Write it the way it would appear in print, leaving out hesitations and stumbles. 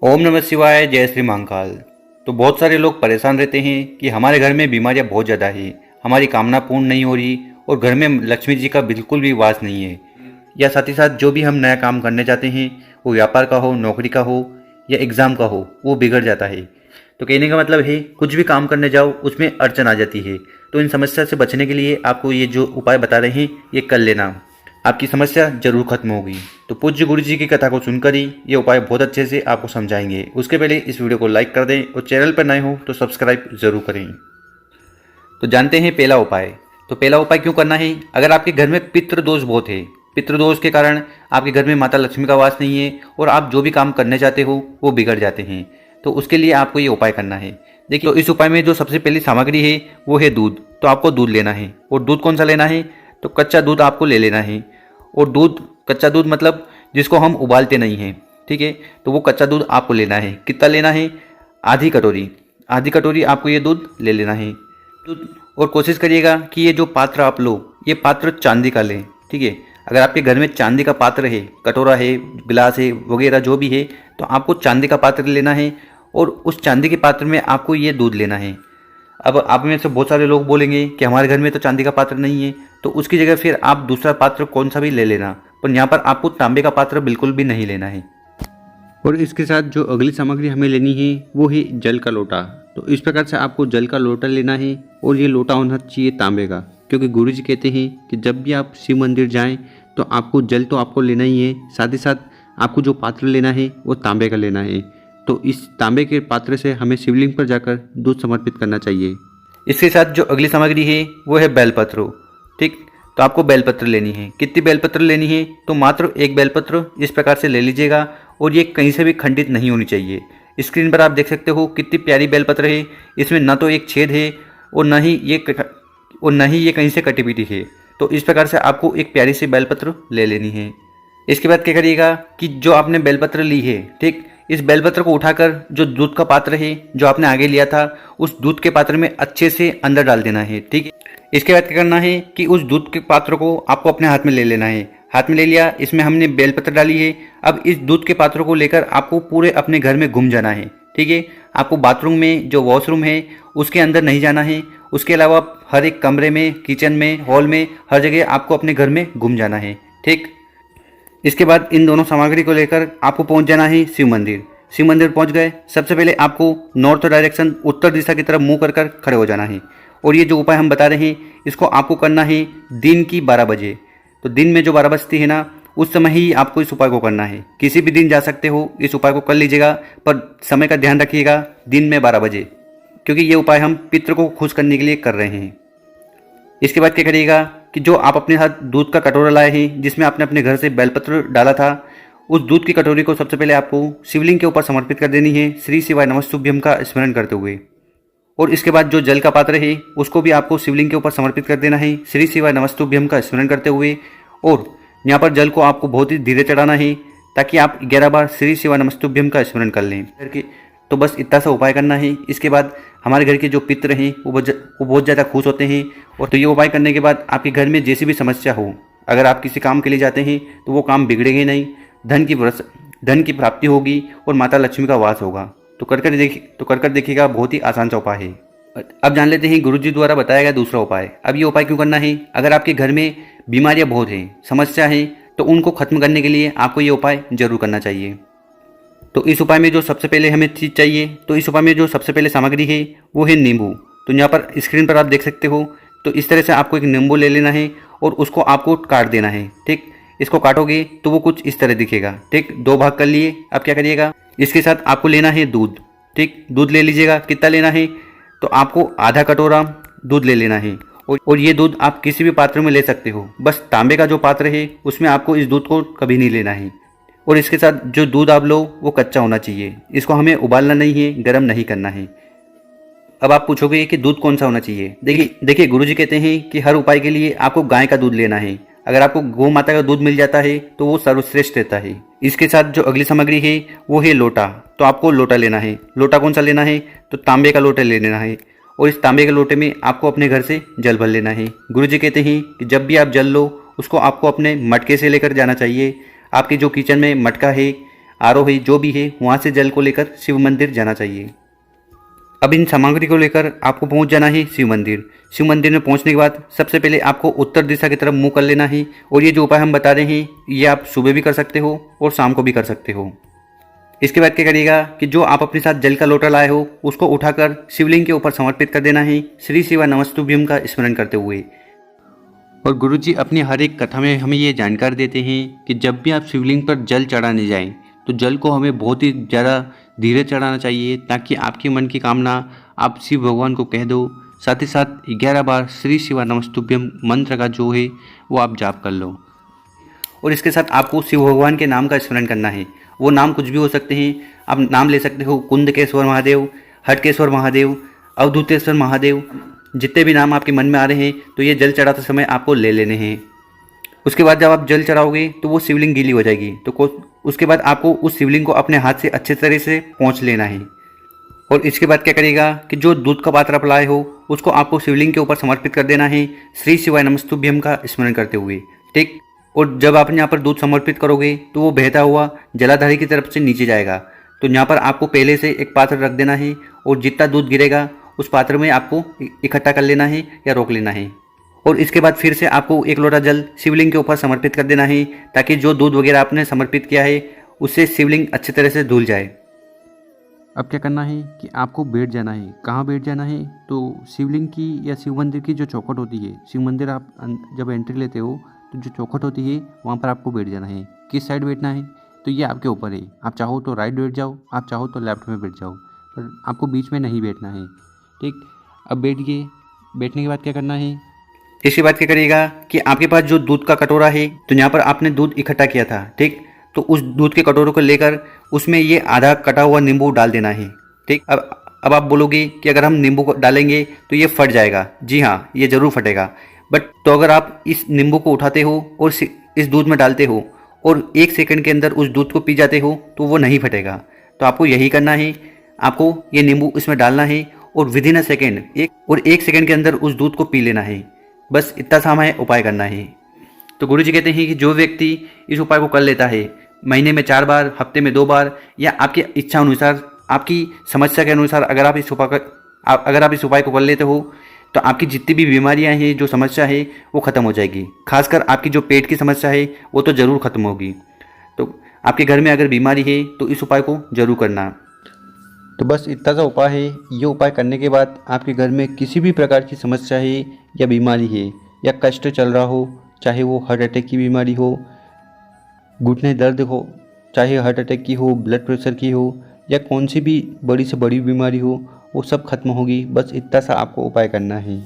ओम नमः शिवाय, जय श्री महाकाल। तो बहुत सारे लोग परेशान रहते हैं कि हमारे घर में बीमारियां बहुत ज़्यादा है, हमारी कामना पूर्ण नहीं हो रही और घर में लक्ष्मी जी का बिल्कुल भी वास नहीं है। या साथ ही साथ जो भी हम नया काम करने जाते हैं, वो व्यापार का हो, नौकरी का हो या एग्ज़ाम का हो, वो बिगड़ जाता है। तो कहने का मतलब है कुछ भी काम करने जाओ उसमें अड़चन आ जाती है। तो इन समस्या से बचने के लिए आपको ये जो उपाय बता रहे हैं ये कर लेना, आपकी समस्या जरूर खत्म होगी। तो पूज्य गुरु जी की कथा को सुनकर ही ये उपाय बहुत अच्छे से आपको समझाएंगे। उसके पहले इस वीडियो को लाइक कर दें और चैनल पर नए हो तो सब्सक्राइब जरूर करें। तो जानते हैं पहला उपाय। तो पहला उपाय क्यों करना है? अगर आपके घर में पितृदोष बहुत है, पितृदोष के कारण आपके घर में माता लक्ष्मी का वास नहीं है और आप जो भी काम करने चाहते हो वो बिगड़ जाते हैं, तो उसके लिए आपको ये उपाय करना है। देखिए, तो इस उपाय में जो सबसे पहली सामग्री है वो है दूध। तो आपको दूध लेना है। और दूध कौन सा लेना है? तो कच्चा दूध आपको ले लेना है। और दूध, कच्चा दूध मतलब जिसको हम उबालते नहीं हैं, ठीक है। तो वो कच्चा दूध आपको लेना है। कितना लेना है? आधी कटोरी। आधी कटोरी आपको ये दूध ले लेना है। दूध, और कोशिश करिएगा कि ये जो पात्र आप लो, ये पात्र चांदी का लें, ठीक है। अगर आपके घर में चांदी का पात्र है, कटोरा है, गिलास है वगैरह जो भी है, तो आपको चांदी का पात्र लेना है और उस चांदी के पात्र में आपको ये दूध लेना है। अब आप में से बहुत सारे लोग बोलेंगे कि हमारे घर में तो चांदी का पात्र नहीं है, तो उसकी जगह फिर आप दूसरा पात्र कौन सा भी ले लेना, पर यहाँ पर आपको तांबे का पात्र बिल्कुल भी नहीं लेना है। और इसके साथ जो अगली सामग्री हमें लेनी है वो है जल का लोटा। तो इस प्रकार से आपको जल का लोटा लेना है और ये लोटा होना चाहिए तांबे का, क्योंकि गुरु जी कहते हैं कि जब भी आप शिव मंदिर जाएं तो आपको जल तो आपको लेना ही है, साथ ही साथ आपको जो पात्र लेना है वो तांबे का लेना है। तो इस तांबे के पात्र से हमें शिवलिंग पर जाकर दूध समर्पित करना चाहिए। इसके साथ जो अगली सामग्री है वो है बेलपत्र, ठीक। तो आपको बेलपत्र लेनी है। कितनी बेलपत्र लेनी है? तो मात्र एक बेलपत्र इस प्रकार से ले लीजिएगा और ये कहीं से भी खंडित नहीं होनी चाहिए। स्क्रीन पर आप देख सकते हो कितनी प्यारी बेलपत्र है। इसमें न तो एक छेद है और न ही ये कहीं से कटी पीटी है। तो इस प्रकार से आपको एक प्यारी सी बेलपत्र ले लेनी है। इसके बाद क्या करिएगा कि जो आपने बेलपत्र ली है, ठीक, इस बेलपत्र को उठाकर जो दूध का पात्र है जो आपने आगे लिया था, उस दूध के पात्र में अच्छे से अंदर डाल देना है, ठीक है। इसके बाद क्या करना है कि उस दूध के पात्र को आपको अपने हाथ में ले लेना है। हाथ में ले लिया, इसमें हमने बेलपत्र डाली है। अब इस दूध के पात्र को लेकर आपको पूरे अपने घर में घूम जाना है, ठीक है। आपको बाथरूम में, जो वॉशरूम है उसके अंदर नहीं जाना है। उसके अलावा हर एक कमरे में, किचन में, हॉल में, हर जगह आपको अपने घर में घूम जाना है, ठीक। इसके बाद इन दोनों सामग्री को लेकर आपको पहुंच जाना है शिव मंदिर। शिव मंदिर पहुंच गए, सबसे पहले आपको नॉर्थ डायरेक्शन, उत्तर दिशा की तरफ मुंह कर कर खड़े हो जाना है। और ये जो उपाय हम बता रहे हैं इसको आपको करना है दिन की 12 बजे। तो दिन में जो 12 बजती है ना, उस समय ही आपको इस उपाय को करना है। किसी भी दिन जा सकते हो, इस उपाय को कर लीजिएगा, पर समय का ध्यान रखिएगा, दिन में 12 बजे, क्योंकि ये उपाय हम पितृ को खुश करने के लिए कर रहे हैं। इसके बाद क्या करिएगा कि जो आप अपने साथ दूध का कटोरा लाए हैं जिसमें आपने अपने घर से बेलपत्र डाला था, उस दूध की कटोरी को सबसे पहले आपको शिवलिंग के ऊपर समर्पित कर देनी है, श्री शिवाय नमस्तुभ्यम का स्मरण करते हुए। और इसके बाद जो जल का पात्र है उसको भी आपको शिवलिंग के ऊपर समर्पित कर देना है, श्री शिवाय नमस्तुभ्यम का स्मरण करते हुए। और यहाँ पर जल को आपको बहुत ही धीरे चढ़ाना है ताकि आप 11 बार श्री शिवाय नमस्तुभ्यम का स्मरण कर लें करके। तो बस इतना सा उपाय करना है। इसके बाद हमारे घर के जो पितृ हैं वो बहुत ज़्यादा खुश होते हैं। और तो ये उपाय करने के बाद आपके घर में जैसी भी समस्या हो, अगर आप किसी काम के लिए जाते हैं तो वो काम बिगड़ेंगे नहीं, धन की प्राप्ति होगी और माता लक्ष्मी का वास होगा। तो कर कर देखिएगा, बहुत ही आसान सा उपाय है। अब जान लेते हैं गुरुजी द्वारा बताया गया दूसरा उपाय। अब ये उपाय क्यों करना है? अगर आपके घर में बीमारियां बहुत हैं, समस्या है, तो उनको खत्म करने के लिए आपको ये उपाय जरूर करना चाहिए। तो इस उपाय में जो सबसे पहले हमें चीज़ चाहिए, तो इस उपाय में जो सबसे पहले सामग्री है वो है नींबू। तो यहाँ पर स्क्रीन पर आप देख सकते हो। तो इस तरह से आपको एक नींबू ले लेना है और उसको आपको काट देना है, ठीक। इसको काटोगे तो वो कुछ इस तरह दिखेगा, ठीक। 2 भाग कर लिए। अब क्या करिएगा, इसके साथ आपको लेना है दूध, ठीक। दूध ले लीजिएगा। कितना लेना है? तो आपको आधा कटोरा दूध ले लेना है। और ये दूध आप किसी भी पात्र में ले सकते हो, बस तांबे का जो पात्र है उसमें आपको इस दूध को कभी नहीं लेना है। और इसके साथ जो दूध आप लो वो कच्चा होना चाहिए, इसको हमें उबालना नहीं है, गर्म नहीं करना है। अब आप पूछोगे कि दूध कौन सा होना चाहिए? देखिए गुरुजी कहते हैं कि हर उपाय के लिए आपको गाय का दूध लेना है। अगर आपको गौ माता का दूध मिल जाता है तो वो सर्वश्रेष्ठ रहता है। इसके साथ जो अगली सामग्री है वो है लोटा। तो आपको लोटा लेना है। लोटा कौन सा लेना है? तो तांबे का लोटा ले लेना है। और इस तांबे के लोटे में आपको अपने घर से जल भर लेना है। गुरुजी कहते हैं कि जब भी आप जल लो उसको आपको अपने मटके से लेकर जाना चाहिए। आपके जो किचन में मटका है आरओ है, जो भी है, वहाँ से जल को लेकर शिव मंदिर जाना चाहिए। अब इन सामग्री को लेकर आपको पहुंच जाना है शिव मंदिर। शिव मंदिर में पहुंचने के बाद सबसे पहले आपको उत्तर दिशा की तरफ मुंह कर लेना है। और ये जो उपाय हम बता रहे हैं ये आप सुबह भी कर सकते हो और शाम को भी कर सकते हो। इसके बाद क्या करिएगा कि जो आप अपने साथ जल का लोटा लाए हो उसको उठाकर शिवलिंग के ऊपर समर्पित कर देना है, श्री शिवा नमस्तुभ्यम का स्मरण करते हुए। और गुरुजी अपनी हर एक कथा में हमें ये जानकारी देते हैं कि जब भी आप शिवलिंग पर जल चढ़ाने जाएं तो जल को हमें बहुत ही ज़्यादा धीरे चढ़ाना चाहिए, ताकि आपके मन की कामना आप शिव भगवान को कह दो। साथ ही साथ 11 बार श्री शिवा नमस्तुभ्यम मंत्र का जो है वो आप जाप कर लो। और इसके साथ आपको शिव भगवान के नाम का स्मरण करना है। वो नाम कुछ भी हो सकते हैं, आप नाम ले सकते हो कुंदकेश्वर महादेव, हटकेश्वर महादेव, अवधूतेश्वर महादेव, जितने भी नाम आपके मन में आ रहे हैं तो ये जल चढ़ाते समय आपको ले लेने हैं। उसके बाद जब आप जल चढ़ाओगे तो वो शिवलिंग गीली हो जाएगी, तो उसके बाद आपको उस शिवलिंग को अपने हाथ से अच्छे तरह से पोंछ लेना है। और इसके बाद क्या करेगा कि जो दूध का पात्र आप लाए हो उसको आपको शिवलिंग के ऊपर समर्पित कर देना है, श्री शिवाय नमस्तुभ्यम का स्मरण करते हुए। ठीक। और जब आप यहाँ पर दूध समर्पित करोगे तो वो बहता हुआ जलाधारी की तरफ से नीचे जाएगा। तो यहाँ पर आपको पहले से एक पात्र रख देना है और जितना दूध गिरेगा उस पात्र में आपको इकट्ठा कर लेना है या रोक लेना है। और इसके बाद फिर से आपको एक लोटा जल शिवलिंग के ऊपर समर्पित कर देना है, ताकि जो दूध वगैरह आपने समर्पित किया है उससे शिवलिंग अच्छी तरह से धुल जाए। अब क्या करना है कि आपको बैठ जाना है। कहाँ बैठ जाना है? तो शिवलिंग की या शिव मंदिर की जो चौखट होती है, शिव मंदिर आप जब एंट्री लेते हो तो जो चौखट होती है वहाँ पर आपको बैठ जाना है। किस साइड बैठना है तो ये आपके ऊपर है। आप चाहो तो राइट बैठ जाओ, आप चाहो तो लेफ्ट में बैठ जाओ, पर आपको बीच में नहीं बैठना है। ठीक। अब बैठ गए। बैठने के बाद क्या करना है? इसके बाद क्या करिएगा कि आपके पास जो दूध का कटोरा है, तो यहाँ पर आपने दूध इकट्ठा किया था, ठीक, तो उस दूध के कटोरे को लेकर उसमें ये आधा कटा हुआ नींबू डाल देना है। ठीक। अब आप बोलोगे कि अगर हम नींबू को डालेंगे तो ये फट जाएगा। जी हाँ, ये ज़रूर फटेगा। बट तो अगर आप इस नींबू को उठाते हो और इस दूध में डालते हो और 1 सेकंड के अंदर उस दूध को पी जाते हो तो वो नहीं फटेगा। तो आपको यही करना है, आपको ये नींबू इसमें डालना है और विदिन अ सेकेंड, 1 सेकंड के अंदर उस दूध को पी लेना है। बस इतना सा हमें उपाय करना है। तो गुरुजी कहते हैं कि जो व्यक्ति इस उपाय को कर लेता है, महीने में 4 बार, हफ्ते में 2 बार, या आपकी इच्छा अनुसार, आपकी समस्या के अनुसार अगर आप इस उपाय को कर लेते हो तो आपकी जितनी भी बीमारियां हैं, जो समस्या है वो ख़त्म हो जाएगी। खासकर आपकी जो पेट की समस्या है वो तो ज़रूर ख़त्म होगी। तो आपके घर में अगर बीमारी है तो इस उपाय को ज़रूर करना। तो बस इतना सा उपाय है। ये उपाय करने के बाद आपके घर में किसी भी प्रकार की समस्या है या बीमारी है या कष्ट चल रहा हो, चाहे वो हार्ट अटैक की बीमारी हो, घुटने दर्द हो, चाहे हार्ट अटैक की हो, ब्लड प्रेशर की हो, या कौन सी भी बड़ी से बड़ी बीमारी हो, वो सब खत्म होगी। बस इतना सा आपको उपाय करना है।